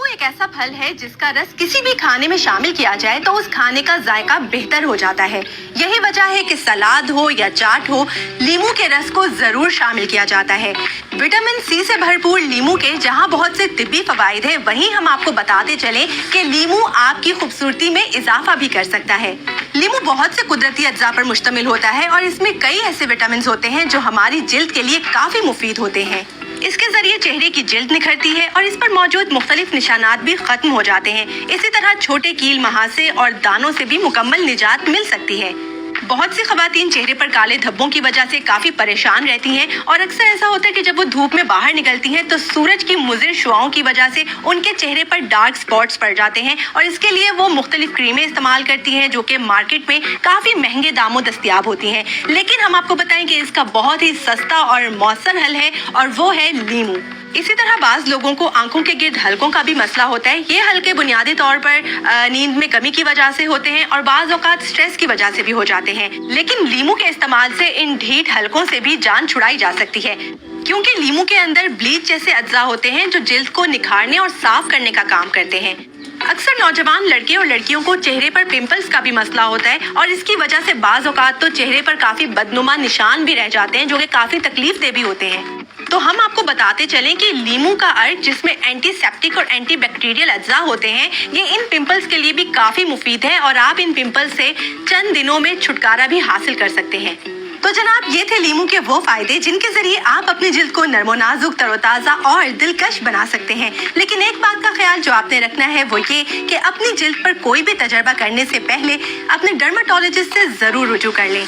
एक ऐसा फल है जिसका रस किसी भी खाने में शामिल किया जाए तो उस खाने का जायका बेहतर हो जाता है। यही वजह है कि सलाद हो या चाट हो, लीमू के रस को जरूर शामिल किया जाता है। विटामिन सी से भरपूर लीमू के जहां बहुत से तिब्बी फवाइद है, वहीं हम आपको बताते चले कि लीमू आपकी खूबसूरती में इजाफा भी कर सकता है। लीमू बहुत से कुदरती अज्जा पर मुश्तमिल होता है और इसमें कई ऐसे विटामिन होते हैं जो हमारी जिल्द के लिए काफी मुफीद होते हैं। इसके जरिए चेहरे की जिल्द निखरती है और इस पर मौजूद मुख्तलिफ निशानात भी खत्म हो जाते हैं। इसी तरह छोटे कील महासे और दानों से भी मुकम्मल निजात मिल सकती है। बहुत सी खवातीन चेहरे पर काले धब्बों की वजह से काफी परेशान रहती हैं और अक्सर ऐसा होता है कि जब वो धूप में बाहर निकलती हैं तो सूरज की मुज़िर शुआओं की वजह से उनके चेहरे पर डार्क स्पॉट्स पड़ जाते हैं और इसके लिए वो मुख्तलिफ क्रीमें इस्तेमाल करती हैं जो कि मार्केट में काफी महंगे दामों दस्तयाब होती हैं। लेकिन हम आपको बताएं कि इसका बहुत ही सस्ता और मौसर हल है और वो है लीमू। इसी तरह बाज लोगों को आंखों के गिर्द हलकों का भी मसला होता है। ये हल्के बुनियादी तौर पर नींद में कमी की वजह से होते हैं और बाज औकात स्ट्रेस की वजह से भी हो जाते हैं। लेकिन लीमू के इस्तेमाल से इन ढीठ हलकों से भी जान छुड़ाई जा सकती है, क्योंकि लीमू के अंदर ब्लीच जैसे अज्जा होते हैं जो जिल्द को निखारने और साफ करने का काम करते हैं। अक्सर नौजवान लड़के और लड़कियों को चेहरे पर पिंपल्स का भी मसला होता है और इसकी वजह से बाज औकात तो चेहरे पर काफी बदनुमा निशान भी रह जाते हैं जो कि काफी तकलीफ दे भी होते हैं। तो हम आपको बताते चलें कि लीमू का अर्क, जिसमें एंटीसेप्टिक और एंटी बैक्टीरियल अज्जा होते हैं, ये इन पिंपल्स के लिए भी काफी मुफीद है और आप इन पिंपल्स से चंद दिनों में छुटकारा भी हासिल कर सकते हैं। तो जनाब, ये थे लीमू के वो फायदे जिनके जरिए आप अपनी जिल्द को नर्मो नाजुक, तरोताजा और दिलकश बना सकते हैं। लेकिन एक बात का ख्याल जो आपने रखना है वो ये कि अपनी जिल्द पर कोई भी तजर्बा करने से पहले अपने डर्माटोलॉजिस्ट से जरूर रुजू कर लें।